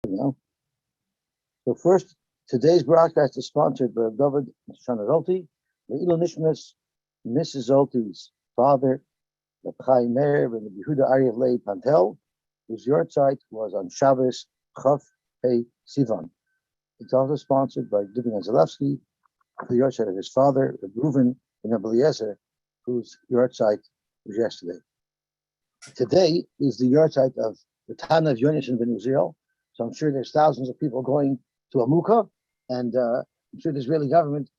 So first, today's broadcast is sponsored by David Shana Zolti, the Ilo Nishmas, Mrs. Zolti's father, the Chaim Meir, and the Yehuda Aryeh Leib Pantel, whose yahrzeit was on Shabbos Chaf Pei Sivan. It's also sponsored by Divin Zalewski, the yahrzeit of his father, Reuven ben Eliezer, whose yahrzeit was yesterday. Today is the yahrzeit of the Tana of Yonis ben Uziel, so I'm sure there's thousands of people going to Amuka, and I'm sure the Israeli government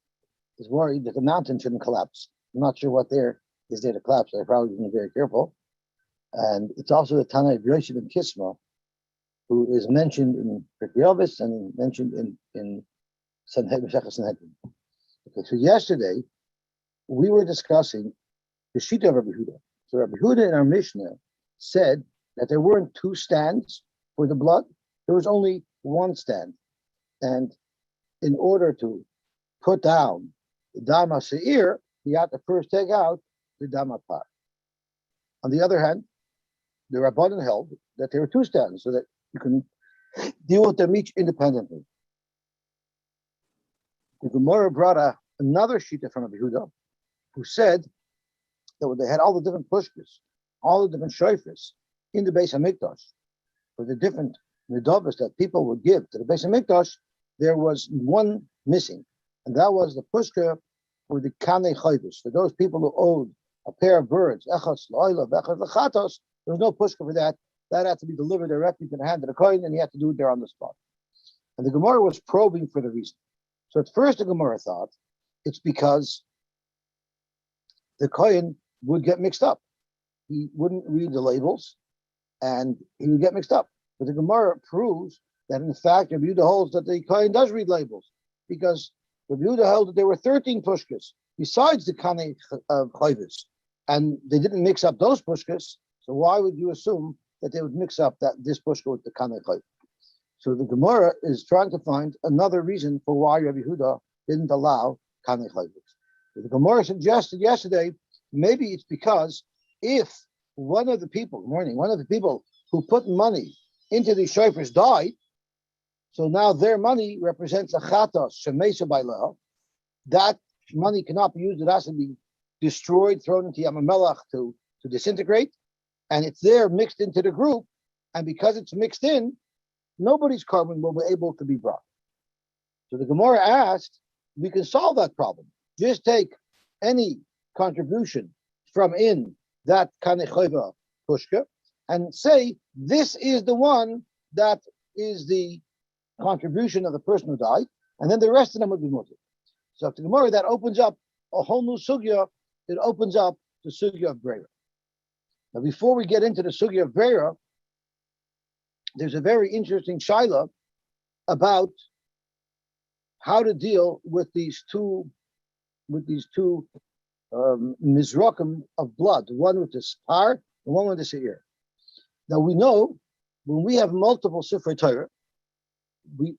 is worried that the mountain shouldn't collapse. I'm not sure what there is there to collapse. They're probably being very careful. And it's also the Tana of Yosy ben Kisma, who is mentioned in Pirkei Avos and mentioned in Sanhedrin. Okay, so yesterday we were discussing the Shita of Rabbi Huda. So Rabbi Huda in our Mishnah said that there weren't two stands for the blood. There was only one stand. And in order to put down the Dama Seir, you have to first take out the Dama Par. On the other hand, the Rabbanan held that there were two stands so that you can deal with them each independently. The Gemara brought another Shita from Rabbi Huda, who said that when they had all the different pushkas, all the different shofars in the Beis HaMikdash, for the different nidavos that people would give to the Beis HaMikdash, there was one missing, and that was the pushka for the kanei chayvus, for those people who owed a pair of birds, echas lo'ila, echas lechatos. There was no pushka for that. That had to be delivered directly to the hand of the kohen, and he had to do it there on the spot. And the Gemara was probing for the reason. So at first the Gemara thought it's because the kohen would get mixed up. He wouldn't read the labels, and he would get mixed up. But the Gemara proves that in fact Rabbi Yehuda holds that the kohen does read labels, because Rabbi Yehuda held that there were 13 pushkas besides the kanei chayvus, and they didn't mix up those pushkas. So why would you assume that they would mix up this pushka with the kanei chayvus? So the Gemara is trying to find another reason for why Rabbi Yehuda didn't allow kanei chayvus. The Gemara suggested yesterday maybe it's because if one of the people who put money into these shofars died, so now their money represents a chatos shemesa bailah. That money cannot be used; it has to be destroyed, thrown into Yam HaMelach to disintegrate, and it's there mixed into the group. And because it's mixed in, nobody's carbon will be able to be brought. So the Gemara asked, we can solve that problem. Just take any contribution from in that kanei chayva pushka and say this is the one that is the contribution of the person who died, and then the rest of them would be mutter. So after Gemara, that opens up a whole new sugya. It opens up the sugya of Breira. Now, before we get into the sugya of Breira, there's a very interesting shaila about how to deal with these two mizrakim of blood, one with the spar and one with the seir. Now we know when we have multiple Sifrei Torah, we're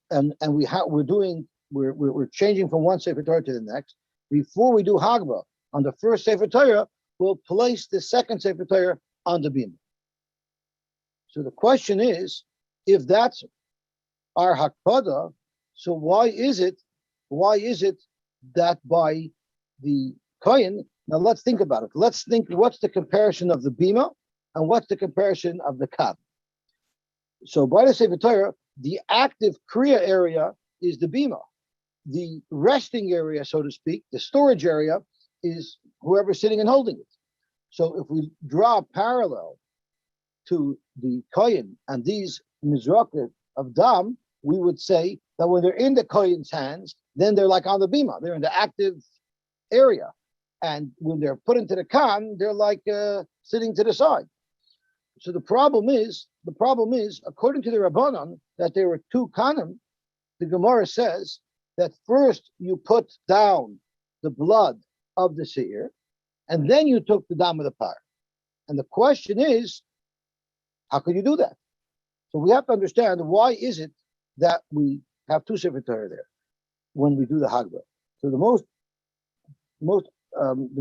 changing from one Sefer Torah to the next. Before we do Hagba on the first Sefer Torah, we'll place the second Sefer Torah on the bima. So the question is, if that's our Hakpada, so why is it that by the Kohen? Now let's think about it. Let's think what's the comparison of the bima and what's the comparison of the kab. So by the Sefer Torah, the active Kriya area is the bima. The resting area, so to speak, the storage area, is whoever's sitting and holding it. So if we draw a parallel to the Kohen and these mizrakim of Dam, we would say that when they're in the Kohen's hands, then they're like on the bima. They're in the active area. And when they're put into the Khan, they're like sitting to the side. So the problem is, according to the Rabbanan, that there were two Khanim. The Gemara says that first you put down the blood of the seir, and then you took the dam of the par. And the question is, how could you do that? So we have to understand why is it that we have two Sefer Torah there when we do the Hagba. So the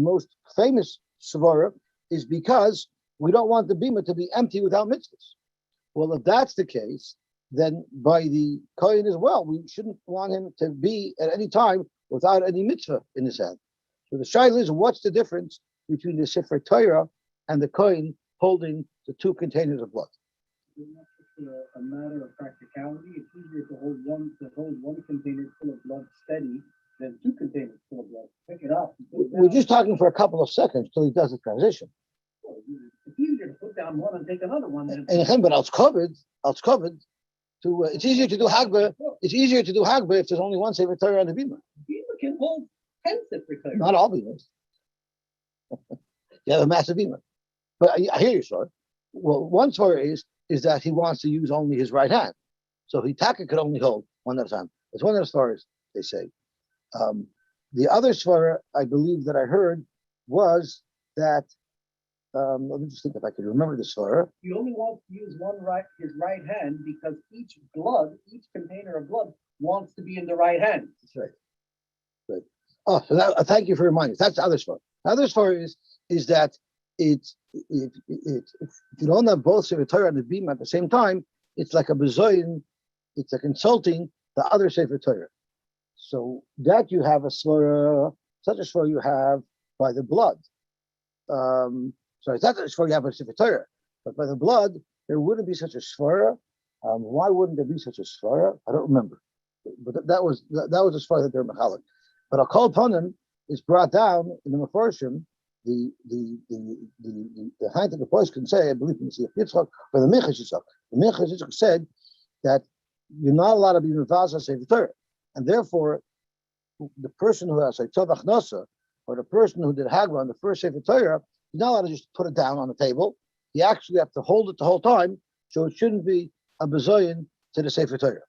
most famous svara is because we don't want the bima to be empty without mitzvahs. Well, if that's the case, then by the Kohen as well. We shouldn't want him to be at any time without any mitzvah in his hand. So the shaila is, what's the difference between the Sefer Torah and the Kohen holding the two containers of blood? It's not just a matter of practicality. It's easier to hold one container full of blood steady than two containers full of blood. Pick it up. We're just talking for a couple of seconds till he does the transition. Well, it's easier to put down one and take another one than But else covered. To it's easier to do Hagbah. It's easier to do Hagbah if there's only one Sefer Torah on the bima. Bima can hold 10 Sefer Torah. Not all bimas. You have a massive bima. But I hear you, sir. Well, one story is that he wants to use only his right hand, so Hitaka could only hold one at a time. That's one of the stories they say. The other svara I believe that I heard was that. Let me just think if I can remember the svara. He only wants to use his right hand because each container of blood wants to be in the right hand. That's right. Right. Oh, so that, thank you for reminding us. That's the other svara. The other svara is that if you don't have both Sefer Torah and the Bima at the same time, it's like a bezoyin, it's like insulting the other Sefer Torah. So that you have a svara, such a svara you have by the blood. So it's not a svara you have by Sefer Torah, but by the blood, there wouldn't be such a svara. Why wouldn't there be such a svara? I don't remember. But that was a svara that they're mechalik. But a kol panim is brought down in the Mefarshim. The height of the voice can say, I believe in the Yitzchak or the Minchas Yitzchak. The Minchas Yitzchak said that you're not allowed to be mevazah Sefer Torah, and therefore the person who has a tovach nasa or the person who did Hagba on the first Sefer Torah, you're not allowed to just put it down on the table. You actually have to hold it the whole time, so it shouldn't be a bezoyin to the Sefer Torah.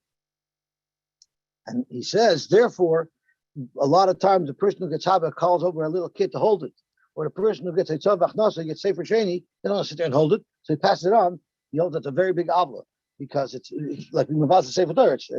And he says, therefore, a lot of times the person who gets Hagba calls over a little kid to hold it. Or the person who gets a tzavach nasa gets Sefer Sheni, they don't sit there and hold it, so he passes it on. He holds it a very big avla because it's like we mavaz the Sefer Torah. It's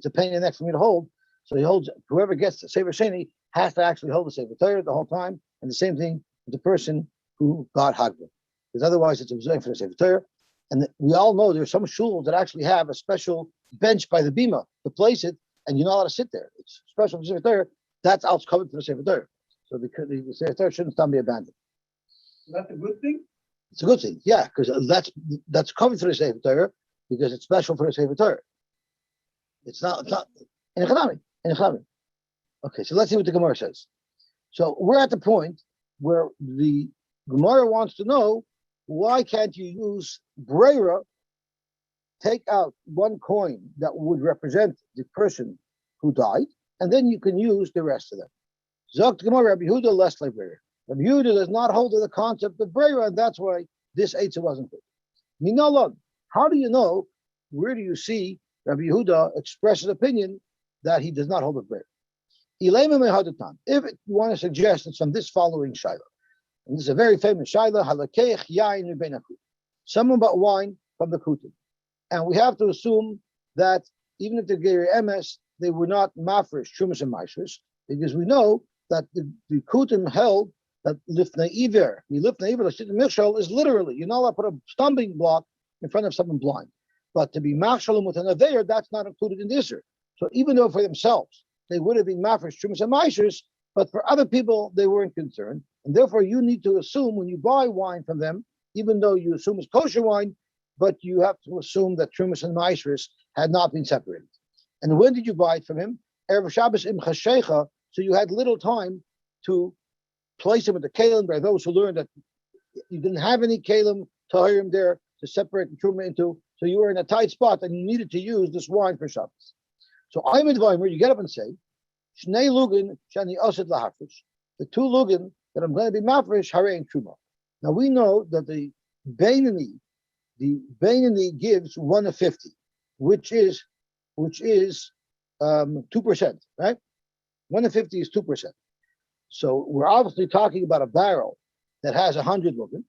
a pain in the neck for me to hold. So he holds. Whoever gets the Sefer Sheni has to actually hold the Sefer Torah the whole time, and the same thing with the person who got Hagba, because otherwise it's a for the Sefer Torah. And we all know there's some shuls that actually have a special bench by the bima to place it, and you're not allowed to sit there. It's special for Sefer Torah. That's out covered for the Sefer Torah. So the Sefer Torah shouldn't be abandoned. So that's a good thing? It's a good thing, yeah, because that's covered for the Sefer Torah because it's special for the Sefer Torah. It's not in Echanami. Okay, so let's see what the Gemara says. So we're at the point where the Gemara wants to know, why can't you use Breira, take out one coin that would represent the person who died, and then you can use the rest of them. Zok Gemara, Rabbi Yehuda less like Breira. Rabbi Yehuda does not hold to the concept of Breira, and that's why this Eitzah wasn't good. Minalon, how do you know, where do you see Rabbi Yehuda express his opinion that he does not hold of Breira? If you want to suggest, it's from this following Shaila. And this is a very famous Shaila, Halakeich Yain Ubein HaKutim. Someone bought wine from the Kutim. And we have to assume that even if they're Geri Emes, they were not Mafresh, Shumas and Maishers, because we know that the Kutim held that Lifnei Iver, the Lifnei Iver, the Shittim Michshol, is literally, you're not allowed to put a stumbling block in front of someone blind. But to be Machshalim with an Aveir, that's not included in the Isser. So even though for themselves, they would have been Mafresh, Shumas and Maishers, but for other people, they weren't concerned. And therefore, you need to assume when you buy wine from them, even though you assume it's kosher wine, but you have to assume that Trumas and Maishers had not been separated. And when did you buy it from him? Erev Shabbos im Chashecha, so you had little time to place him with the Kalim. By those who learned that you didn't have any Kalim to hire him there to separate the Truma into, so you were in a tight spot and you needed to use this wine for Shabbos. So I'm in Weimer, you get up and say, Shnei Lugin Shani Oset Lahafrish, the two Lugin that I'm going to be Mafresh, Hare and Truma. Now we know that the Beinani gives 1 of 50, which is 2%, right? 1 of 50 is 2%. So we're obviously talking about a barrel that has 100 lugin,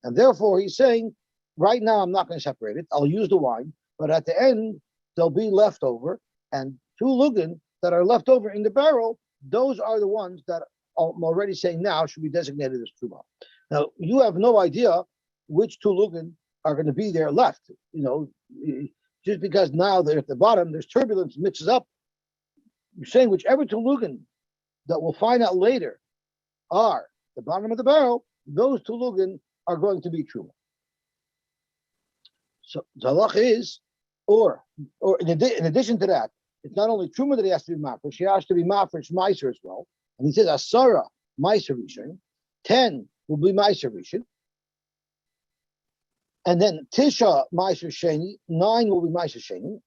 and therefore he's saying, right now I'm not going to separate it. I'll use the wine, but at the end there'll be leftover, and 2 lugin that are left over in the barrel, those are the ones that I'm already saying now should be designated as truma. Now you have no idea which 2 lugin are going to be there left. You know, just because now they're at the bottom, there's turbulence, mixes up. You're saying whichever tulugin that we'll find out later are the bottom of the barrel, those tulugin are going to be truma. So the halach is, or in addition to that, it's not only truma that he has to be mafresh, he has to be mafresh meiser as well. And he says asara meiser rishon, 10 will be meiser rishon, and then tisha meiser sheni, 9 will be meiser sheni,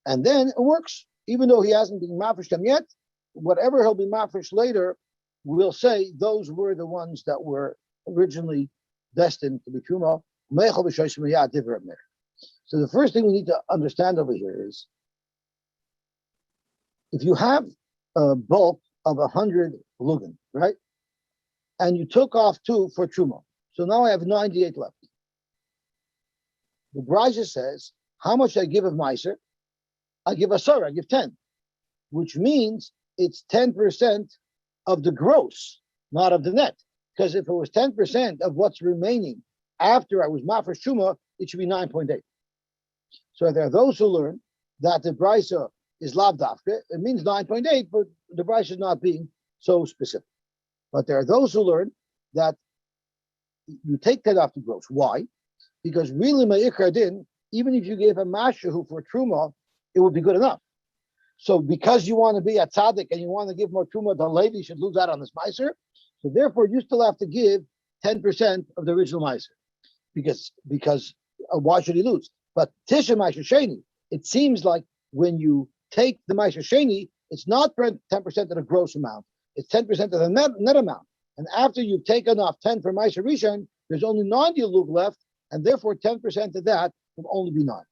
and then it works. Even though he hasn't been mafresh them yet, whatever he'll be mafresh later, we'll say those were the ones that were originally destined to be truma. So the first thing we need to understand over here is, if you have a bulk of 100 lugin, right, and you took off 2 for truma, so now I have 98 left. The Brisa says, how much I give of meiser? I give a sorry, I give 10, which means it's 10% of the gross, not of the net. Because if it was 10% of what's remaining after I was mafresh truma, it should be 9.8. So there are those who learn that the Brisa is lav dafka. It means 9.8, but the Brisa is not being so specific. But there are those who learn that you take that off the gross. Why? Because really, ma'ikar din, even if you gave a mashahu for truma, it would be good enough. So because you want to be a tzaddik and you want to give more truma, the lady should lose out on this meiser. So therefore, you still have to give 10% of the original meiser. Because why should he lose? But tisha meiser sheni, it seems like when you take the meiser sheni, it's not 10% of the gross amount. It's 10% of the net amount. And after you've taken off 10 for meiser rishon, there's only 90 lug left, and therefore 10% of that will only be 9.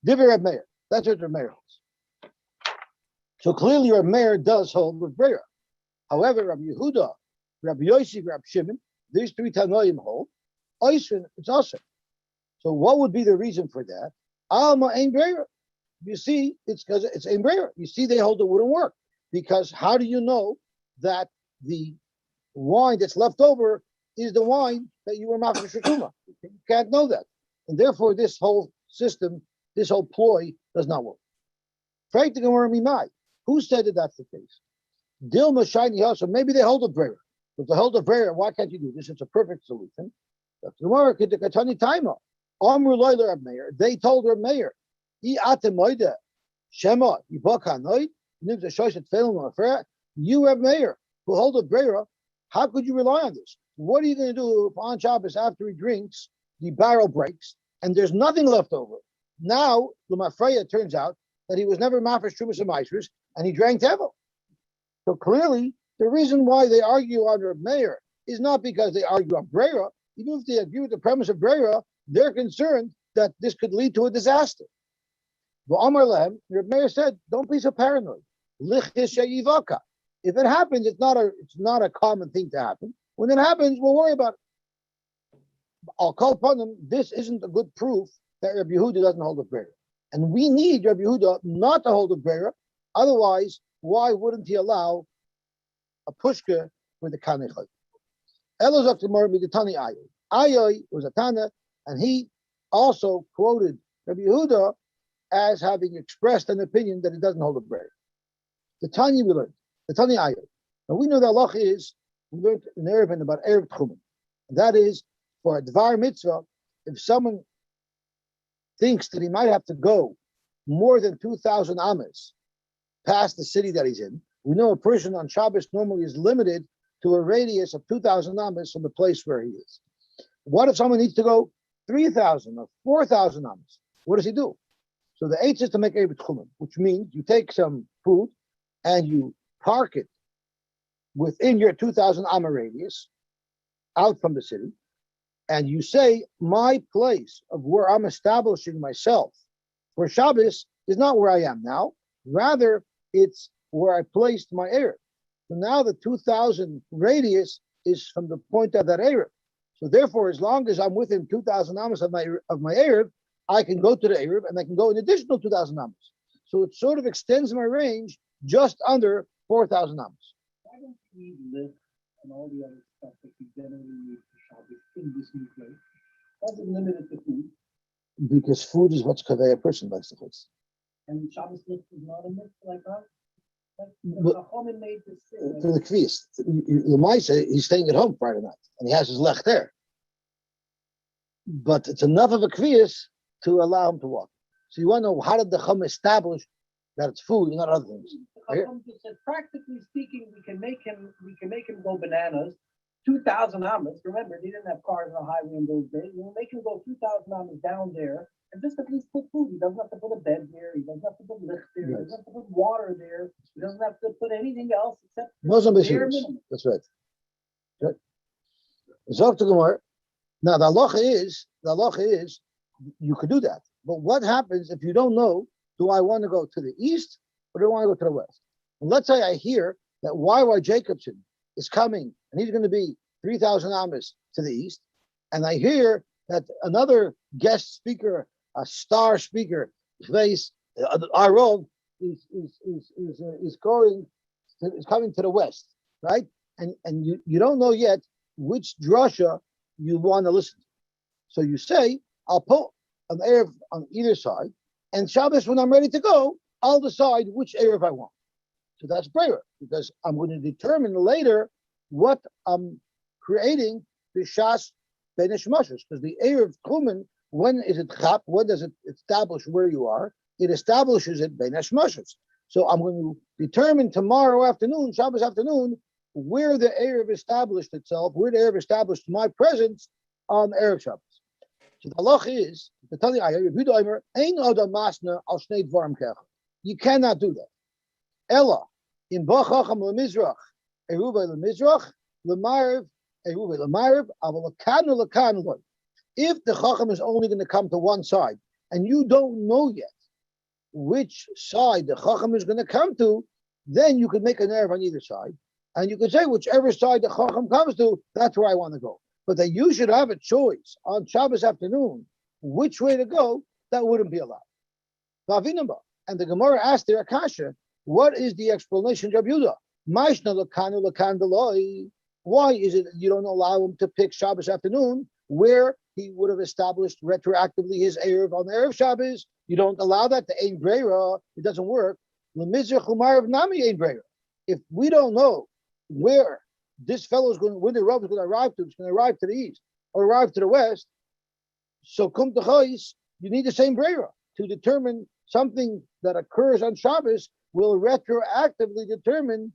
Divrei Reb Meir. That's what Reb Meir holds. So clearly Reb Meir does hold with Breira. However, Rabbi Yehuda, Rabbi Yosy, Rabbi Shimon, these 3 Tanoim hold. Oisrin, it's also. So what would be the reason for that? Alma ein Breira. You see, it's because it's ein Breira. You see, they hold it wouldn't work. Because how do you know that the wine that's left over is the wine that you were mafresh shuma? You can't know that. And therefore, this whole system, this whole ploy does not work. Frank the Gemara Mimai. Who said that that's the case? Dilma shiny house, so maybe they hold a prayer. If they hold a prayer, why can't you do this? It's a perfect solution. They told Reb Meir, you Reb Meir, who hold a prayer, how could you rely on this? What are you going to do if on Shabbos after he drinks, the barrel breaks and there's nothing left over? Now, L'mafreya turns out that he was never mafresh trumas and meisers, and he drank tevel. So clearly, the reason why they argue on Reb Meir is not because they argue on Breira. Even if they agree with the premise of Breira, they're concerned that this could lead to a disaster. But Amar Lehem, Reb Meir said, don't be so paranoid. Lichis sheyivaka. If it happens, it's not a common thing to happen. When it happens, we'll worry about it. I'll call upon them. This isn't a good proof that Rabbi Yehuda doesn't hold a Breira. And we need Rabbi Yehuda not to hold a Breira. Otherwise, why wouldn't he allow a pushka with a kanechot? Elazar Tamar Midatani Ayoy. Ayoy was a Tana, and he also quoted Rabbi Yehuda as having expressed an opinion that he doesn't hold a Breira. The Tanya we learned, the Tanya Ayoy. Now we know that Allah is, we learned in Erevin about Erev Tchumen. That is, for a Dvar Mitzvah, if someone thinks that he might have to go more than 2,000 amas past the city that he's in. We know a person on Shabbos normally is limited to a radius of 2,000 amas from the place where he is. What if someone needs to go 3,000 or 4,000 amas? What does he do? So the eighth is to make Erev Tchumen, which means you take some food and you park it within your 2,000 amma radius, out from the city, and you say, my place of where I'm establishing myself for Shabbos is not where I am now. Rather, it's where I placed my Erev. So now the 2,000 radius is from the point of that Erev. So therefore, as long as I'm within 2,000 amas of my Erev, I can go to the Erev and I can go an additional 2,000 amas. So it sort of extends my range just under 4,000 amas. Why don't we live and all the other stuff that we generally need for Shabbos in this new place? Doesn't limit it to food. Because food is what's convey a person, basically. And Shabbos lift is not a mitzvah like that. Like But- the Chachamim made this thing. For the kvias, the mice, he's staying at home Friday night, and he has his lech there. But it's enough of a kvias to allow him to walk. So you want to know, how did the Chum establish that it's food and not other things? The Chacham just said, practically speaking, we can make him go bananas. 2,000 amas. Remember, they didn't have cars on the highway in those days. We'll make him go 2,000 amas down there and just at least put food. He doesn't have to put a bed there. He doesn't have to put lift there. He doesn't have to put water there. He doesn't have to put anything else except Muslim bare issues. minimum. That's right. Right. Zok to Gemara. Now the halacha is you could do that. But what happens if you don't know? Do I want to go to the east or do I want to go to the west? And let's say I hear that Y.Y. Jacobson is coming and he's going to be 3,000 amas to the east, and I hear that another guest speaker, a star speaker, face Arov is coming to the west, right? And you don't know yet which drasha you want to listen to. So you say, I'll put an Erev on either side, and Shabbos, when I'm ready to go, I'll decide which Erev I want. So that's prayer, because I'm going to determine later what I'm creating the Shas Benish Mashas, because the Erev Kumen, when is it Chap? When does it establish where you are? It establishes it Benish Mashas. So I'm going to determine tomorrow afternoon, Shabbos afternoon, where the Erev established itself, where the Erev established my presence on Erev Shabbos. So the halach is, the Tani Ayah, Ein Adam Masna al Shnei Dvarim Kecha. You cannot do that. Ella, in Bachacham LeMizrach, Eruvay LeMizrach, LeMariv, Eruvay LeMariv, Aval Lekanu Lekanu Loy. If the Chacham is only going to come to one side, and you don't know yet which side the Chacham is going to come to, then you could make an Erev on either side, and you could say whichever side the Chacham comes to, that's where I want to go. But that you should have a choice on Shabbos afternoon which way to go, that wouldn't be allowed. And the Gemara asked their Akasha, what is the explanation of Yehuda? Why is it you don't allow him to pick Shabbos afternoon where he would have established retroactively his Erev on the Erev Shabbos? You don't allow that to Ein Breira. It doesn't work. If we don't know where this fellow is going, when the Rav is going to arrive to, it's going to arrive to the east or arrive to the west. So kum t'chais, you need the same breira to determine something that occurs on Shabbos will retroactively determine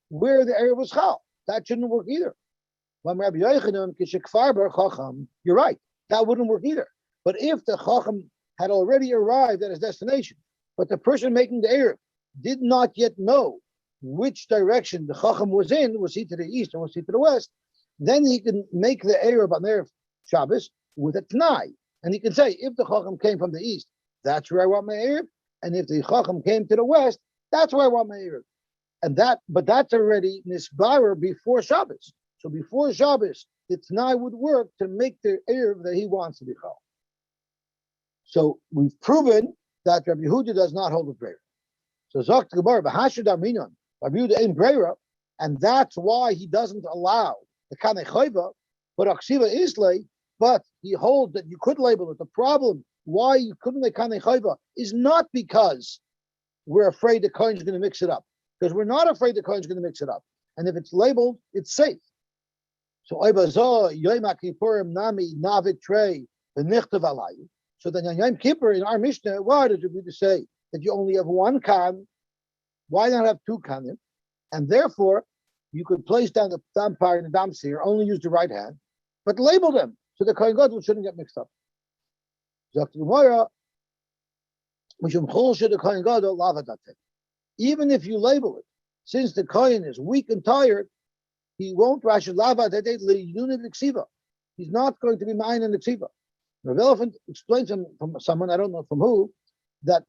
where the area was chal. That shouldn't work either. You're right. That wouldn't work either. But if the chacham had already arrived at his destination, but the person making the Erev did not yet know which direction the Chacham was in, was he to the east or was he to the west, then he can make the Erev on Erev Shabbos with a Tnai. And he can say, if the Chacham came from the east, that's where I want my Erev. And if the Chacham came to the west, that's where I want my Erev. But that's already Nisbarer before Shabbos. So before Shabbos, the Tnai would work to make the Erev that he wants to be Chal. So we've proven that Rabbi Yehuda does not hold with prayer. So Zok Gemara, B'Hashud Aminon, Rabbi Yehuda ain't Breira, and that's why he doesn't allow the Kanei Chayva, but Aksiva Islay, but he holds that you could label it. The problem why you couldn't make Kanei Chayva is not because we're afraid the Kohen's going to mix it up, because we're not afraid the Kohen's going to mix it up. And if it's labeled, it's safe. So Oibazah, Yom Kippurim, Nami, Navit Trey, B'Nichtav Alayu. So then on Yom Kippur in our Mishnah, why did you say that you only have one kan? Why not have two kanim? And therefore, you could place down the dampar and the damsir, only use the right hand, but label them so the Kohen Gadol shouldn't get mixed up. Even if you label it, since the Kohen is weak and tired, he won't rash lava that he's not going to be mine in the ksiva. Rav Elephant explains from someone, I don't know from who, that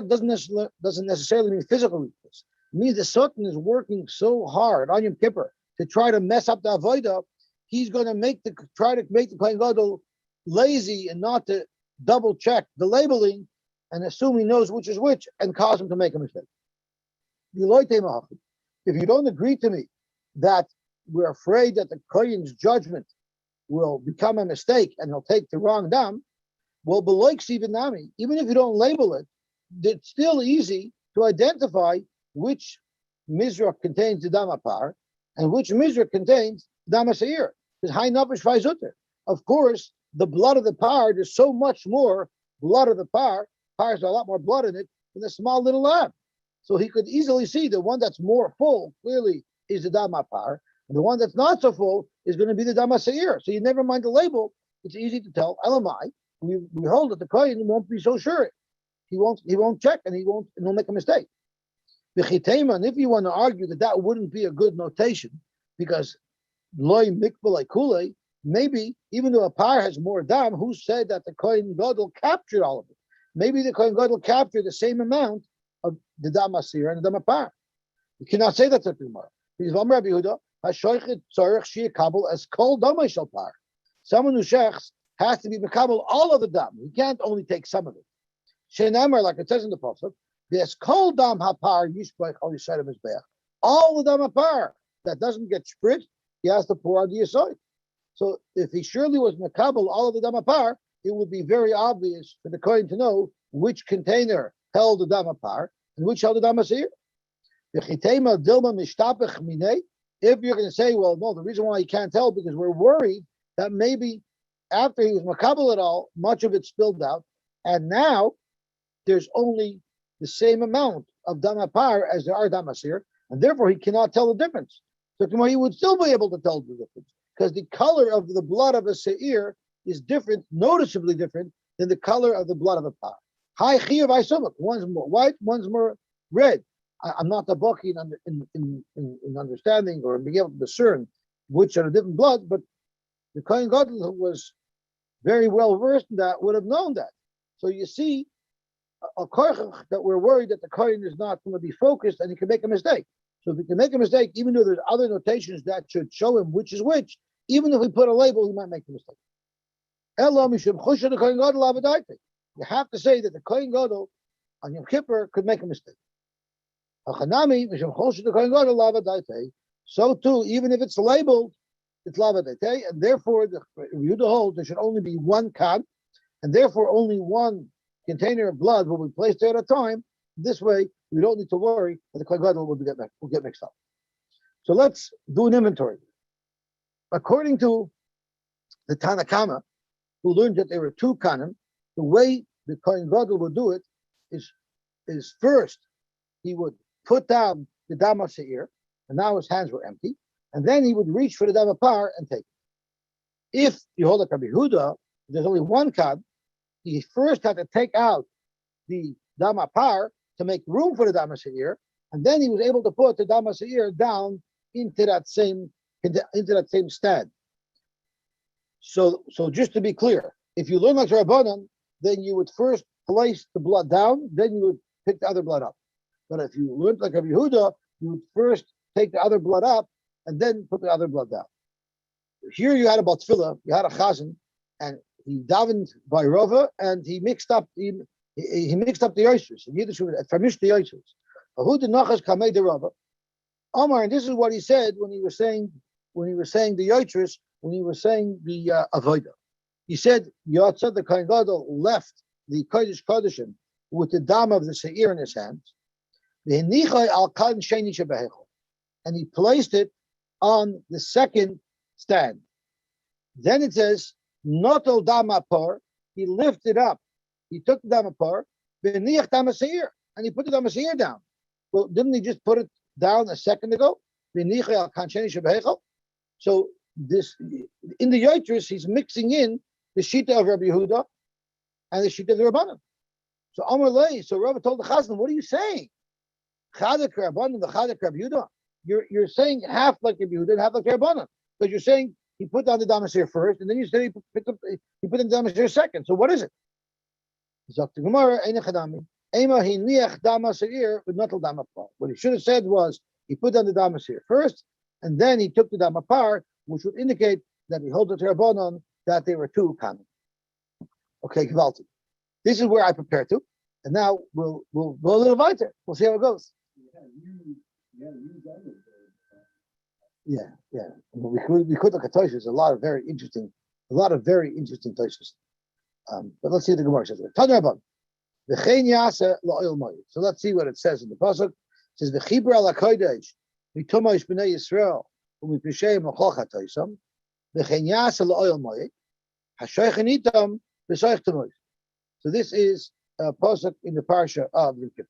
doesn't necessarily mean physical weakness. It means the Sultan is working so hard on Yom Kippur to try to mess up the Avodah, he's going to try to make the Kohen Gadol lazy and not to double check the labeling and assume he knows which is which and cause him to make a mistake. If you don't agree to me that we're afraid that the Kohen's judgment will become a mistake and he'll take the wrong dam, Well, beloik sivanami, even if you don't label it, it's still easy to identify which mizrach contains the damapar and which mizrach contains damaseir. Because high nafesh vayzuter. Of course, the blood of the par, there's so much more blood of the par. Par's a lot more blood in it than a small little lamb. So he could easily see the one that's more full clearly is the damapar, and the one that's not so full is going to be the damaseir. So you never mind the label. It's easy to tell. Elamai. We hold that the kohen won't be so sure. He won't check and he'll make a mistake. And if you want to argue that wouldn't be a good notation, because loy mikvah kule, maybe even though a par has more dam, who said that the kohen gadol captured all of it? Maybe the kohen gadol captured the same amount of the dam asir and the dam par. You cannot say that to Gemara. Because Rabbi Yehuda hashoichet tzarich sheyakabel as kol damay shel par. Someone who shechs has to be makabel all of the dam. He can't only take some of it. Shenamar, like it says in the pasuk, there's kol dam hapar yishbach al yisayim mizbeach. All the dam hapar that doesn't get spritzed, he has to pour on the Yosy. So if he surely was makabel all of the dam hapar, it would be very obvious for the kohen to know which container held the dam hapar and which held the dam asir. If you're going to say, well, no, the reason why you can't tell because we're worried that maybe after he was makabel it all, much of it spilled out, and now there's only the same amount of damapar as there are damasir, and therefore he cannot tell the difference. So tomorrow he would still be able to tell the difference because the color of the blood of a seir is different, noticeably different than the color of the blood of a par. High chiyav isomach, one's more white, one's more red. I'm not the baki in understanding or being able to discern which are the different bloods, but the kohen gadol who was very well versed in that would have known that. So you see, a kohen that we're worried that the kohen is not going to be focused and he can make a mistake. So if he can make a mistake, even though there's other notations that should show him which is which, even if we put a label, he might make a mistake. You have to say that the kohen gadol on Yom Kippur could make a mistake. So too, even if it's labeled, it's lavadete, and therefore the Yehuda holds there should only be one kad, and therefore only one container of blood will be placed there at a time. This way, we don't need to worry that the kohen gadol will get mixed up. So let's do an inventory. According to the Tanakama, who learned that there were two kanim, the way the kohen gadol would do it is first he would put down the dam seir, and now his hands were empty, and then he would reach for the dam par and take it. If you hold like Rabbi Yehuda, there's only one kad, he first had to take out the dam par to make room for the dam seir, and then he was able to put the dam seir down into that same stand. So just to be clear, if you learn like Rabbanan, then you would first place the blood down, then you would pick the other blood up. But if you learned like Rabbi Yehuda, you would first take the other blood up and then put the other blood down. Here you had a batfila, you had a chazan, and he davened by Rava, and he mixed up the oysters. In Yiddish, famished the oysters. Who did nachas kamei de Rava? Omar, and this is what he said when he was saying the oysters, when he was saying the avodah. He said Yotza, the kohen gadol, left the kodesh kodeshim with the dam of the seir in his hands. And he placed it on the second stand. Then it says, Notel damapor, he lifted up, he took the damapor, and he put the damaseir down. Well, didn't he just put it down a second ago? So this in the Yotris, he's mixing in the shita of Rabbi Yehuda and the shita of the Rabbanim. So Amar Lei, so Rabbi told the Chazan, what are you saying? Chadak Rabbanim, the Chadak Rabbi Yehuda. You're saying half like Rabbi Yehuda and half like Rabbanim. Because you're saying he put down the damasir first, and then you said he put in the damasir second. So what is it? What he should have said was he put down the damasir first, and then he took the damapar, which would indicate that he holds the Rabbanon that there were two coming. Okay, Gvalti. This is where I prepared to, and now we'll go a little weiter. We'll see how it goes. Yeah. We could look at Toshas. A lot of very interesting Toshas. But let's see what the Gemara says. Tanarabban, v'chein yasa la'oil mayit. So let's see what it says in the pasuk. It says v'chibra ala kodesh mitumayish b'nei Yisrael u'mipishei machal chataysam v'chein yasa la'oil mayit hashoichin itam v'soich tamoy. So this is a pasuk in the parsha of Yom Kippur.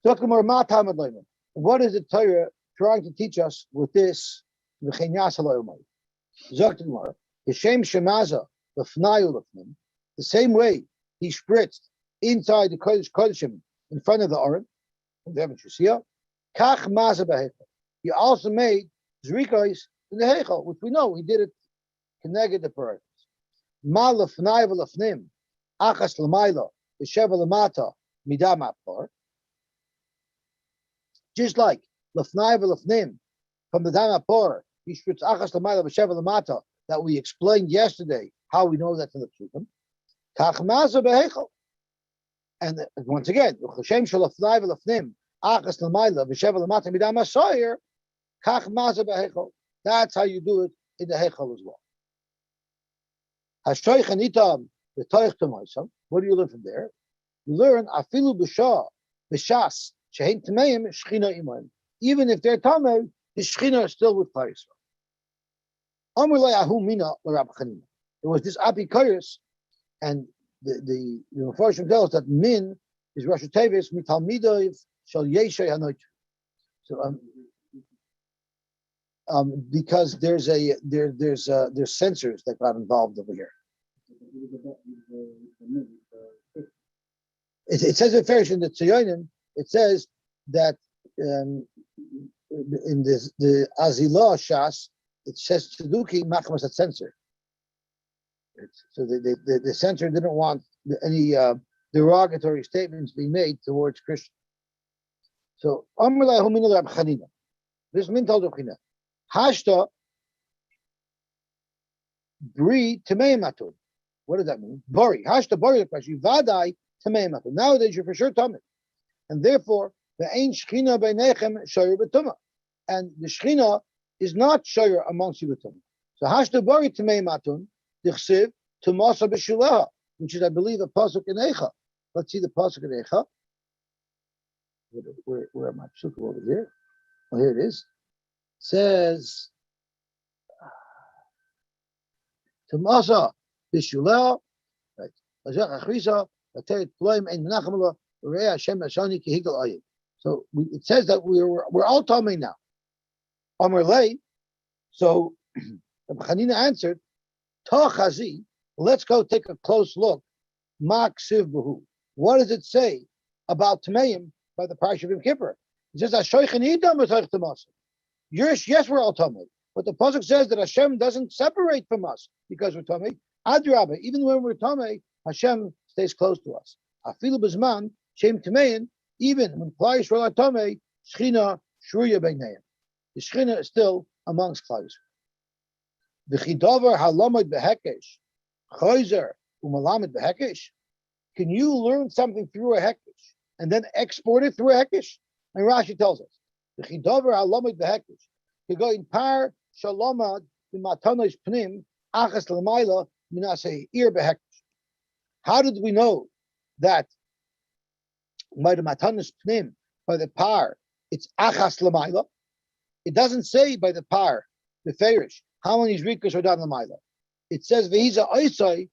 What is the Torah trying to teach us with this? The same way he spritzed inside the Kodesh Kodeshim in front of the Aron, he also made Zrikos in the Heichal, which we know he did it connected the Perez. Achas Lamaila, the Sheva Lamata, Midam Apar. Just like Lafnai V'Lafnim from the Dam Apar, Yishpritz Achas Lamaila V'Sheva Lamata, that we explained yesterday how we know that from the Psukim. Kach Maza Behechel. And once again, L'Chashem Shalafnai V'Lafnim, Achas Lamaila V'Sheva Lamata Midam Asoyer, Kach Maza Behechel. That's how you do it in the Hechel as well. Hashoich Anitam. What do you learn from there? You learn afilu b'shas shehein tameim shchina iman. Even if they're tamei, the shchina is still with Klal Yisrael. Amar le'ahu mina l'Rab Chanina. It was this apikayus, and the Mefarshim tell us that min is Rosh Tevis mitalmidav shel yeshay hanoich. So because there's sensors that got involved over here. It says in Farish in the Tzayonim, it says that in the Azilah Shas, it says Tzeduki Machmas at censor. So the censor didn't want any derogatory statements being made towards Christians. So Amrullah Humina Rab Chanina. This min told Chanina. Hashta Bri Tamei Matun. What does that mean? Bari. Hashta Bari the question. Vadai Tamei Matun. Nowadays you're for sure Tamei. And therefore, the Ein Shechina Beinechem Shoyer B'Tumah. And the Shechina is not Shoyer amongst you B'Tumah. So Hashta Bari Tamei Matun, Dichsiv, Tumasa B'Shuleha, which is, I believe, a pasuk in Eicha. Let's see the pasuk in Eicha. Where am I? Pasuk over here. Oh, here it is. It says, Tumasa B'Shuleha, right? So it says that we're all Tomei now. Amar Lei. So Chanina answered, Tachazi. Let's go take a close look. Mak Siv Buhu. What does it say about Tameim by the Parsha of Yom Kippur? It says yes, we're all Tomei, but the pasuk says that Hashem doesn't separate from us because we're Tomei. Adrabah, even when we're Tomei, Hashem stays close to us. Afilu b'zman shem Tamein, even when Klal Yisrael are Tomei, Shechina shruya b'neiim. The Shechina is still amongst Klal Yisrael. V'chidavar halamad b'hekesh, chayzer u'malamed b'hekesh. Can you learn something through a hekesh and then export it through a hekesh? And Rashi tells us, v'chidavar halamad b'hekesh. To go in par shalomad b'matanosh pnim achas l'mayla minaseh ir b'hekesh. How did we know that by the matanos pnim, by the par, it's achas l'mayla? It doesn't say by the par, the ferish, how many zrikas are done l'mayla. It says v'hiza oisai,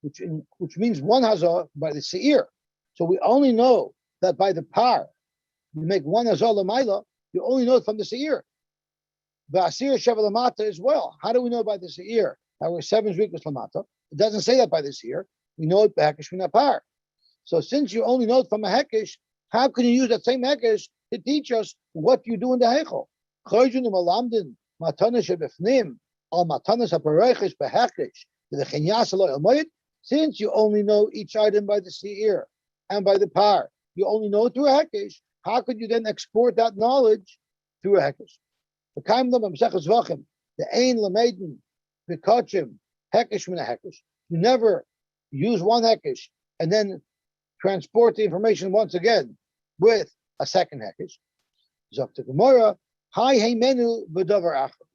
which means one hazah by the seir. So we only know that by the par, you make one hazah l'mayla. You only know it from the seir. The asir sheva l'mata as well. How do we know by the seir that we're 7 zrikas l'mata? It doesn't say that by the seir. We know it by hekesh min par. So since you only know it from a hekesh, how can you use that same hekesh to teach us what you do in the heichel? Chayjun u'malamdin matanas shebefnim al matanas hapareiches behekesh the chenyas alo elmoyed. Since you only know each item by the seir and by the par, you only know it through a hekesh. How could you then export that knowledge through a hekesh? The kaim lam b'msechas v'achim the ein lameidin v'kachim hekesh min a hekesh. You never use one hekesh and then transport the information once again with a second hekesh. Zok Gemara, Hai Heimenu v'davar achar.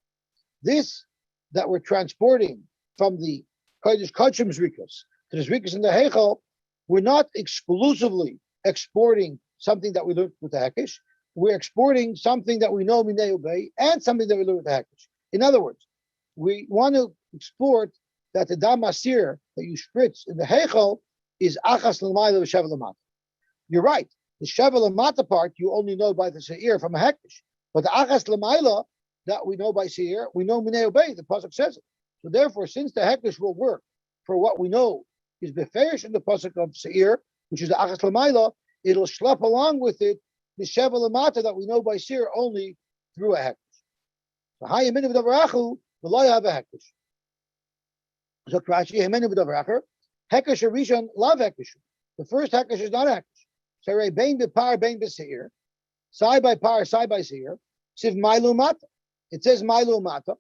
This that we're transporting from the Kodesh Kachim Zrikas. To the Zrikas in the Heichel, we're not exclusively exporting something that we learned with the Hekesh. We're exporting something that we know Minei Ubei and something that we learned with the Hekesh. In other words, we want to export that the Damasir that you spritz in the Heichel is Achas L'mayla V'Shevel L'mata. You're right. The Shevel L'mata part you only know by the Seir from a Hekesh. But the Achas L'mayla that we know by Seir, we know Minei Ubei, the Pasuk says it. So therefore, since the Hekesh will work for what we know is Beferish in the Pasuk of Seir, which is the Achas L'mayla, it'll schlep along with it the Shevel L'mata that we know by Seir only through a Hekesh. So Hayaminu B'Davarachu, the Lo have a Hekesh. So Krashi, Hayaminu B'Davaracher, Hekesh Rishon Lav Hekesh. The first Hekesh is not Hekesh. So Bein B'Par, Bein B'Seir, side by par, side by Seir, Siv Mailu Mata. It says Mailu Mata.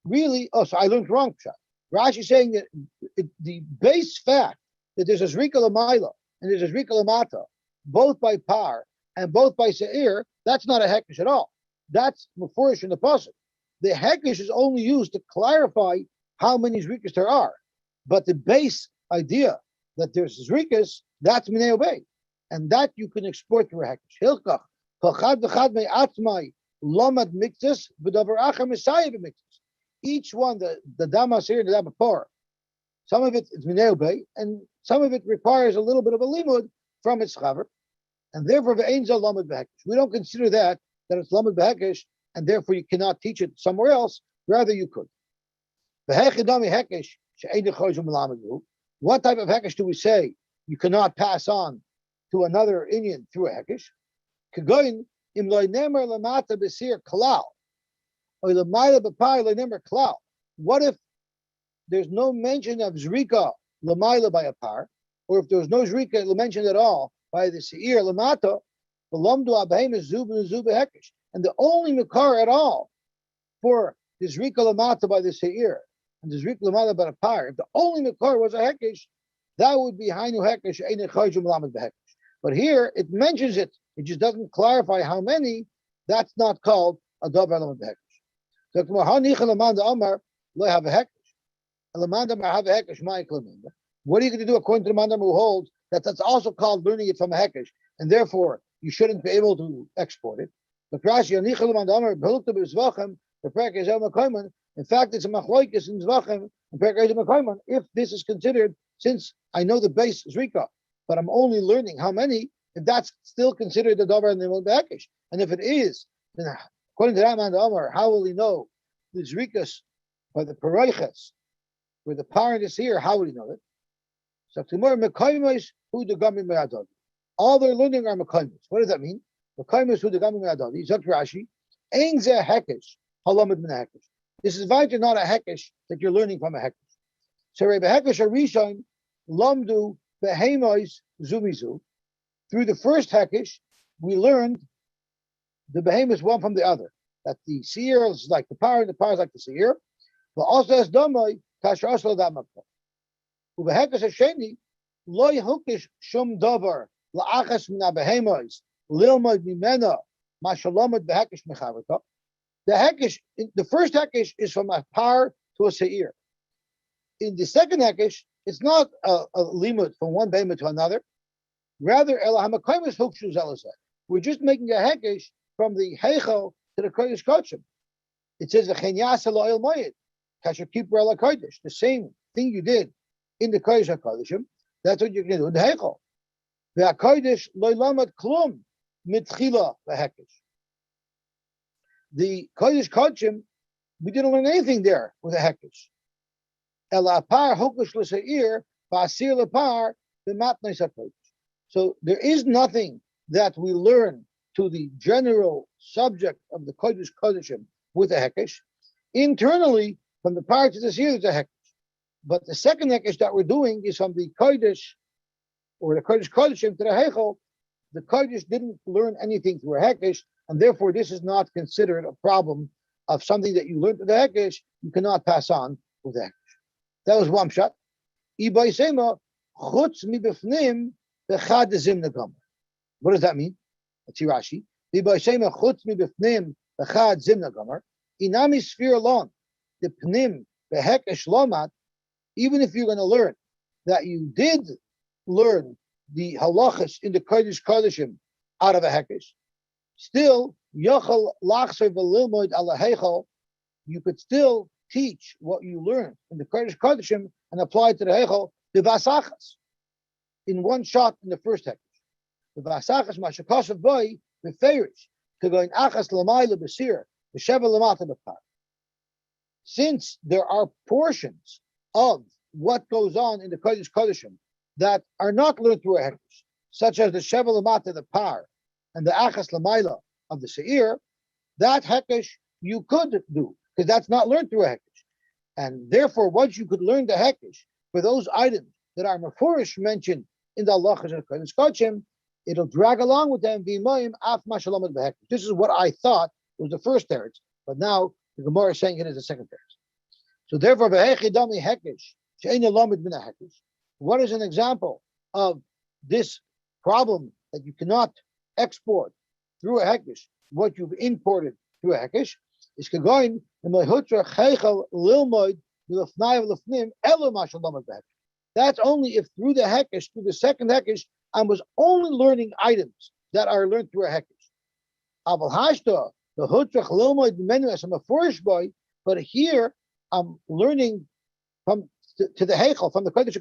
Really, oh, so I learned wrong. Rashi saying that the base fact that there's a Zrika Lamaila and there's a Zrika Lamata, both by par and both by Seir, that's not a Hekesh at all. That's Mefurish in the Pasuk. The Hekesh is only used to clarify how many Zrikas there are. But the base idea that there's Zrikas, that's Minei Obey. And that you can export through a Hekesh. Hilkach, Pachad V'chad Me'atzmai, Lomad Miktas, V'davar Acher Messiah B'Miktas. Each one, the Damas here and the Damapar, some of it is Minei Obey, and some of it requires a little bit of a limud from its chaver. And therefore, V'ein Zal Lomad B'Hekesh. We don't consider that it's Lomad B'Hekesh, and therefore you cannot teach it somewhere else. Rather, you could. What type of Hekesh do we say you cannot pass on to another Indian through a Hekesh? What if there's no mention of Zrika Lamaila by a par, or if there's no Zrika mentioned at all by the Seir Lamata, the Lomdu Abheim is Zuba Hekesh. And the only Makar at all for the Zrika Lamata by the Seir and the Zrika Lamata by a par, if the only Makar was a Hekesh, that would be Hainu Hekesh, Ein Chayjum Lamed Behekesh. But here it mentions it. It just doesn't clarify how many. That's not called a Davar Lamed Behekesh. So Amar lo have a Hekesh. Have a Hekesh. What are you going to do according to the Mandam who holds that that's also called learning it from a Hekesh, and therefore you shouldn't be able to export it? In fact, it's a machloikis in Zvachim if this is considered, since I know the base is Rika, but I'm only learning how many, if that's still considered the Davar and the Hekesh. And if it is, then according to that man, how will he know the Zrikas by the Paroiches, where the parent is here, how will he know it? So tomorrow, Mekaimis, who the Gamim Me'adadi. All they're learning are Mekaimis. What does that mean? Mekaimis, who the Gamim Me'adadi. Zok Rashi, Ein Zeh Hekesh, Halamid Min Hekesh. This is weiter not a Hekesh that you're learning from a Hekesh. So Rebbe Hekesh Arishon, Lamdu, Behemois, Zumizu. Through the first Hekesh, we learned the behemoths one from the other. That the seer is like the power, and the power is like the seer. But also as Domai, Kasher Oslo Damakta. Ubehekesh Hasheni, Loi Hukish Shum Dover, La'achas Mina Behemoths, Lilmod Mimena, Mashalomad Behekesh Mechavata. The Hekesh, the first Hekesh is from a power to a seer. In the second Hekesh, it's not a limit from one behemoth to another. Rather, we're just making a Hekesh from the Heichel to the Kodesh Kodshim. It says the same thing you did in the Kodesh HaKodeshim, that's what you're going to do in the Heichel. The Kodesh loylamat klum mitchila Hekesh. The Kodesh Kodshim, we didn't learn anything there with a Hekesh. So there is nothing that we learn to the general subject of the Kodesh Kodeshim with a Hekesh. Internally, from the power to this year, there's a Hekesh. But the second Hekesh that we're doing is from the Kodesh, or the Kodesh Kodeshim to the Heichel. The Kodesh didn't learn anything through a Hekesh, and therefore this is not considered a problem of something that you learned with the Hekesh, you cannot pass on with the Hekesh. That was one shot. What does that mean? That's Rashi. inami sphere alone, the pnim behekesh lomat, even if you're going to learn that you did learn the halachas in the Kodesh Kodeshim out of a hekesh, still yochel lachser v'lilmoid ala heichal, you could still teach what you learned in the Kodesh Kodeshim and apply it to the heichal b'vasachas in one shot in the first hekesh. The vasachas mashakasav boy beferish to go in achas lamayla besir b'sheva lamata b'par. Since there are portions of what goes on in the Kodesh Kodeshim that are not learned through a hekesh, such as the sheva lamata the par and the achas lamayla of the seir, that hekesh you could do because that's not learned through a hekesh, and therefore once you could learn the hekesh for those items that are mafurish mentioned in the halachas of Kodesh Kodeshim, it'll drag along with them. This is what I thought was the first teretz, but now the Gemara is saying it is the second teretz. So therefore, what is an example of this problem that you cannot export through a hekesh what you've imported through a hekesh? Is going that's only if through the hekesh, through the second hekesh, I was only learning items that are learned through a hekesh. Aval hashta the hutrach lilmoid menu as I'm a fourish boy, but here I'm learning from to the heichal, from the kodesh to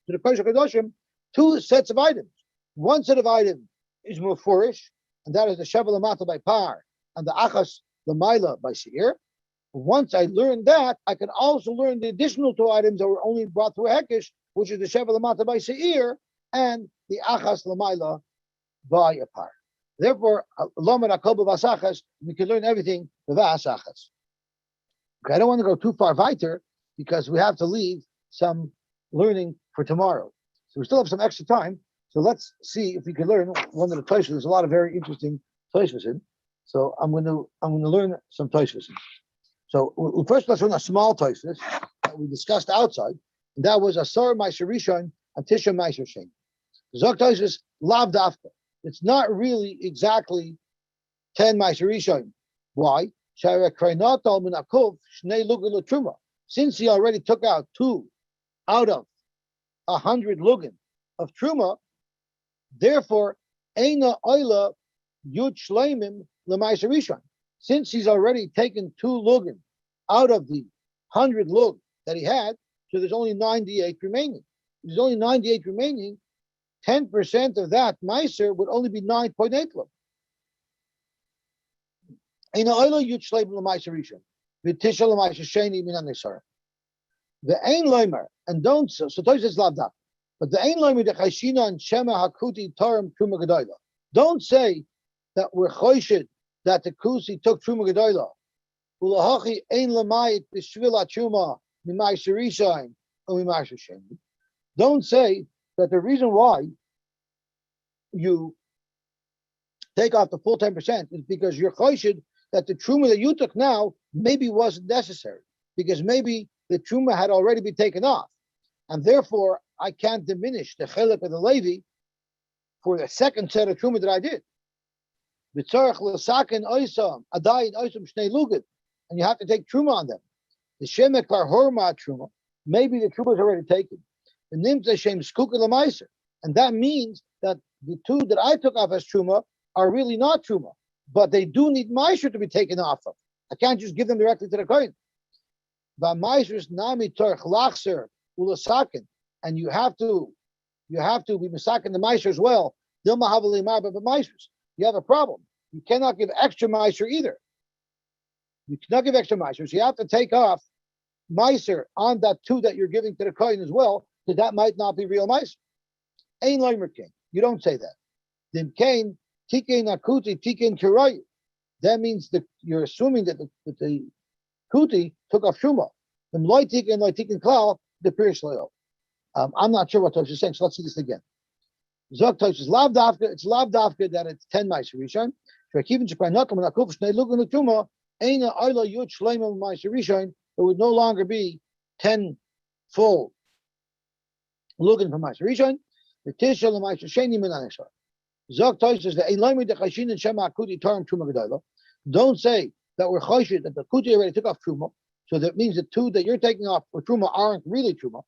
the kodesh kadoshim, two sets of items. One set of items is more fourish, and that is the sheva lamata by par and the achas lamaila by seir. Once I learned that, I can also learn the additional two items that were only brought through a hekesh, which is the sheva lamata by seir and the achas lamaila by a par. Therefore, we can learn everything with asachas. Okay, I don't want to go too far weiter because we have to leave some learning for tomorrow. So we still have some extra time. So let's see if we can learn one of the Toshvos. There's a lot of very interesting Toshvos in. So I'm going to learn some Toshvos. So first let's learn a small Toshvos that we discussed outside, and that was Asar Ma'aser Rishon and Tisha Ma'aser Sheni. Zok Toshvos lav dafka. It's not really exactly 10 Ma'aser Rishon. Why? Since he already took out 2 out of 100 lugin of truma, therefore, eina oila yud shleimim l'ma'aser rishon. Since he's already taken 2 lugin out of the 100 lug that he had, so there's only 98 remaining. There's only 98 remaining. 10% of that ma'aser would only be 9.8 lug. Eina oila yud shleimim l'ma'aser rishon. V'tisha l'ma'aser sheni min hanisar. The ein loimer, and don't so Tosh is lavdak, but the ein loimer the chayshina and shema hakuti tarim truma gedola. Don't say that we're choshid that the kusi took truma gedola. Ulahachi ein lamayit b'shvila truma mima'aser rishon or mima'aser sheni. Don't say that the reason why you take off the full 10% is because you're choshid that the truma that you took now maybe wasn't necessary, because maybe the truma had already been taken off, and therefore I can't diminish the chelik of the Levi for the second set of truma that I did. And you have to take truma on them. The shemek bar horma truma, maybe the truma is already taken. The nimtza shem skuka l'maiser, and that means that the 2 that I took off as truma are really not truma, but they do need maiser to be taken off of. I can't just give them directly to the kohen. Nami lachser ulasakin, and you have to be misakin the meiser as well. You have a problem. You cannot give extra meiser either. You cannot give extra meiser, so you have to take off meiser on that 2 that you're giving to the kohen as well, because that might not be real meiser. Ein loimer king. You don't say that. Then kain tikein akuti tikein kirayu. That means that you're assuming that the kuti took off truma. The loitik and loitik and klal the pirish loyal. I'm not sure what Tosh is saying, so let's see this again. Zok Tosh is lav dafka. It's lav dafka that it's 10 ma'aser rishon. Shekivin shekranotlam and akuf shnei lugan l'truma eina oila yud shleimim ma'aser rishon. It would no longer be 10 full lugan from ma'aser rishon. The tisha l'ma'aser sheni min anishar. Zok Tosh is the eloimi dechashin and shema akuti tarim truma gedola. Don't say that were choshid, that the kuti already took off truma. So that means the two that you're taking off for truma aren't really truma.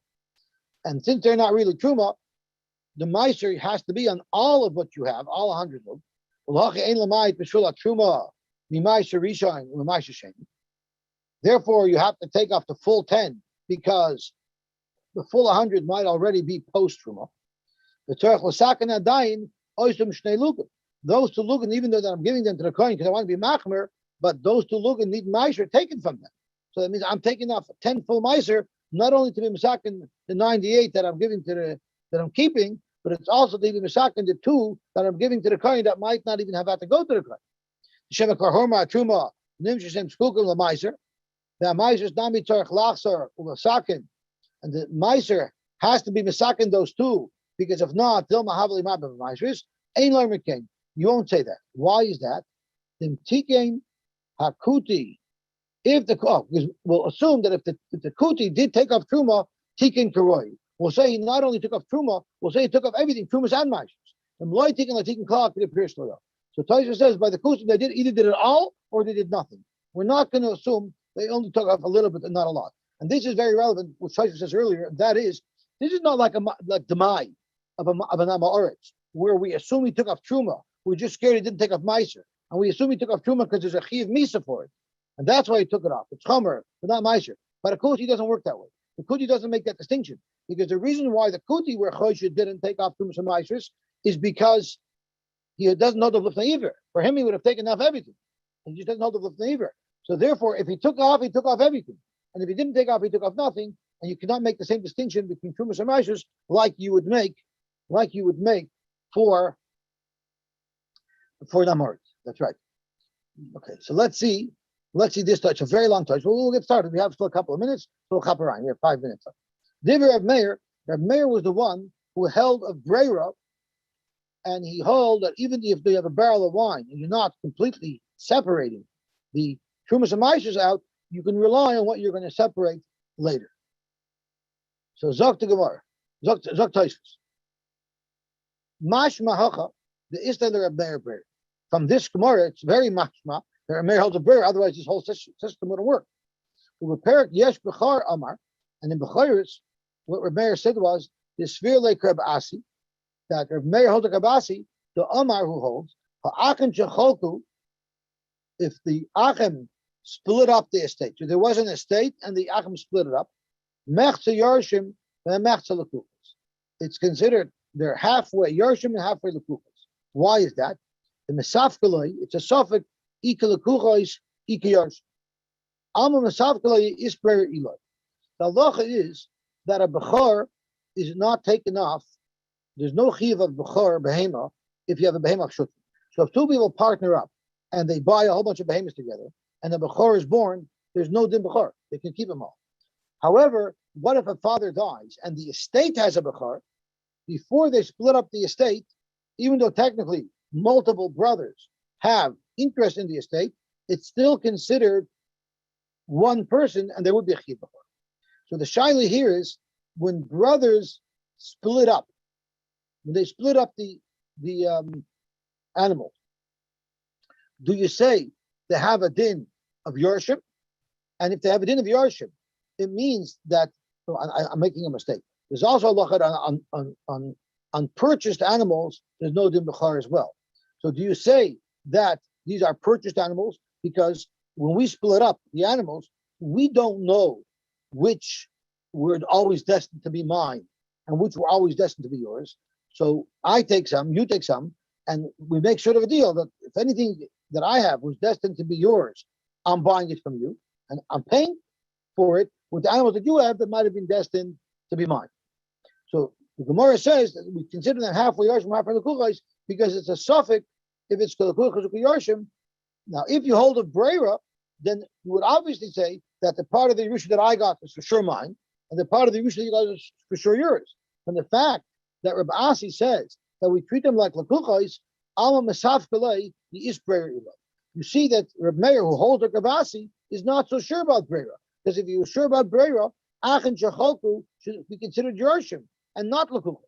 And since they're not really truma, the meiser has to be on all of what you have, all 100 of them. Therefore, you have to take off the full 10 because the full 100 might already be post truma. Those two lugan, even though that I'm giving them to the coin because I want to be machmer, but those two lugan need meiser taken from them. So that means I'm taking off 10 full meiser, not only to be masakin the 98 that I'm giving to the that I'm keeping, but it's also to be masakin the 2 that I'm giving to the coin that might not even have had to go to the coin. Shemekar horma truma nimshisem skukum la meiser. The meiser is nami tzarich lachsar umasakin, and the meiser has to be masakin those 2 because if not, they'll mahavli mabim meisers ain't learning. You won't say that. Why is that? The tikein hakuti. If the because we'll assume that if the kuti did take off truma, tikin karoi. We'll say he not only took off truma, we'll say he took off everything, trumas and meisers. And loy tikin like tikin klal could appear slow. So Taisha says by the kuti they either did it all or they did nothing. We're not going to assume they only took off a little bit and not a lot. And this is very relevant. What Taisha says earlier. That is, this is not like demai of an amaretz where we assume he took off truma. We're just scared he didn't take off meiser, and we assume he took off truma because there's a chiv misa for it. And that's why he took it off. It's chomer, but not meiser. But a kuti doesn't work that way. The kuti doesn't make that distinction because the reason why the kuti where choshid didn't take off trumas and meisers is because he doesn't know the lifnei either. For him, he would have taken off everything. He just doesn't know the lifnei either. So therefore, if he took off everything. And if he didn't take off, he took off nothing. And you cannot make the same distinction between trumas and meisers like you would make for Namor. That's right. Okay, so let's see this touch, a very long touch. We'll get started. We have still a couple of minutes. So we'll hop around. We have 5 minutes left. Divrei Reb Meir. Reb Meir was the one who held a breira, and he held that even if you have a barrel of wine and you're not completely separating the trumas and meisers out, you can rely on what you're going to separate later. So Zok to Gemara, Zok Tosfos. Mashma hacha, the Istadler Reb Meir breira. From this Gemara, it's very mashma. The Reb Meir holds a breira, otherwise this whole system wouldn't work. Ubeperik yesh bechar amar, and in Becharis, what Reb Meir said was the sphere like Reb Asi, that Reb Meir holds a Reb Asi, the Amar who holds ha'achem shecholku, if the achem split up the estate. So there was an estate and the achem split it up. Mechza Yarshim and Mechza Lekufas. It's considered they're halfway Yarshim and halfway Lekufas. Why is that? The Mesafkaloi, it's a suffix, Ika Lekufas, Ika Yarshim. Alma Mesafkaloi is prayer Eloi. The halacha is that a Bechor is not taken off. There's no chiv of Bechor, Behema, if you have a Behema Shutri. So if 2 people partner up and they buy a whole bunch of Behemoths together, and the Bechor is born, there's no din Bechor. They can keep them all. However, what if a father dies and the estate has a Bechor? Before they split up the estate, even though technically multiple brothers have interest in the estate, it's still considered one person, and there would be a chiv Bechor. So the shaila here is when brothers split up, when they split up the animal, do you say they have a din of Yorship? And if they have a din of Yorship, it means that I'm making a mistake. There's also a lachat on purchased animals. There's no din b'char as well. So do you say that these are purchased animals because when we split up the animals, we don't know which were always destined to be mine and which were always destined to be yours. So I take some, you take some, and we make sort of a deal that if anything that I have was destined to be yours, I'm buying it from you, and I'm paying for it with the animals that you have that might have been destined to be mine. So the Gemara says that we consider them halfway Yarshim, halfway Lekuchos, because it's a suffix if it's Lekuchos Yarshim. Now, if you hold a Breira, then you would obviously say that the part of the Yerusha that I got is for sure mine, and the part of the Yerusha that you got is for sure yours. And the fact that Rabbi Asi says that we treat them like Lekuchos, Alma Mesaf Kalei, he is Breira Ilai. You see that Reb Meir, who holds a Rabbi Asi, is not so sure about Breira. Because if you were sure about Breira, Achen Shecholku should be considered Yershim and not Lekuchos.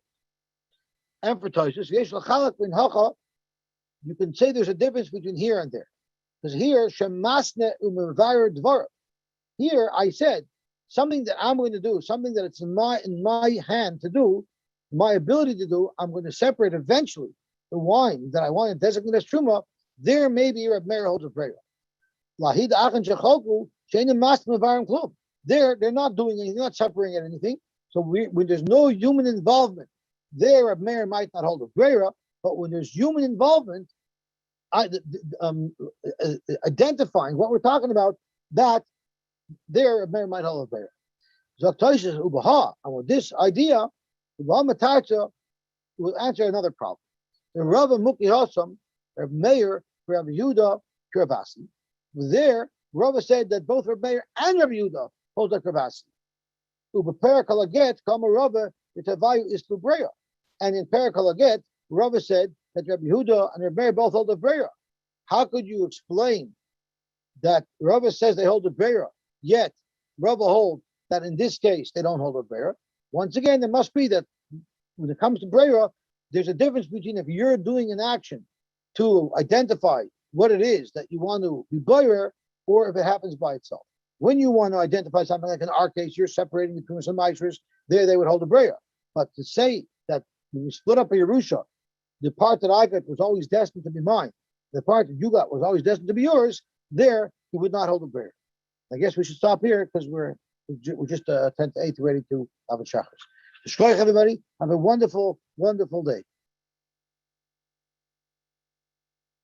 Emphasizes, Yesh Lachalak Bin Hacha, you can say there's a difference between here and there. Because here, shemasne umevayer dvar. Here, I said something that I'm going to do, something that it's in my hand to do, my ability to do. I'm going to separate eventually the wine that I want to designate as truma. There, maybe Reb Meir holds a prayer. Lahid achan shechoku she'enim mas mevarim klum. There, they're not doing anything, not separating anything. So when there's no human involvement, there a mayor might not hold a brera, but when there's human involvement, identifying what we're talking about, that there a mayor might hold a brera. Zoktoishes ubaha, and with this idea, ubaha matarcha will answer another problem. The Rav Muki Hosam, Rav Meir, Rav Yehuda, Kravasi. There, Rav said that both Rav Meir and Rav Yehuda hold a Kravasi. Ubaparakalaget, Kama Rava, the Tavayu is to Brea. And in Parakalaget, Rava said that Rabbi Yehuda and Rabbi Meir both hold a Brea. How could you explain that Rava says they hold a Brea, yet Rava holds that in this case they don't hold a Brea? Once again, there must be that when it comes to Brea, there's a difference between if you're doing an action to identify what it is that you want to be Brea, or if it happens by itself. When you want to identify something, like in our case, you're separating between some Maishras, there they would hold a Brea. But to say that when we split up a Yerusha, the part that I got was always destined to be mine, the part that you got was always destined to be yours, there you would not hold a Brea. I guess we should stop here because we're just 10 to 8 ready to have a Shachris. Everybody, have a wonderful, wonderful day.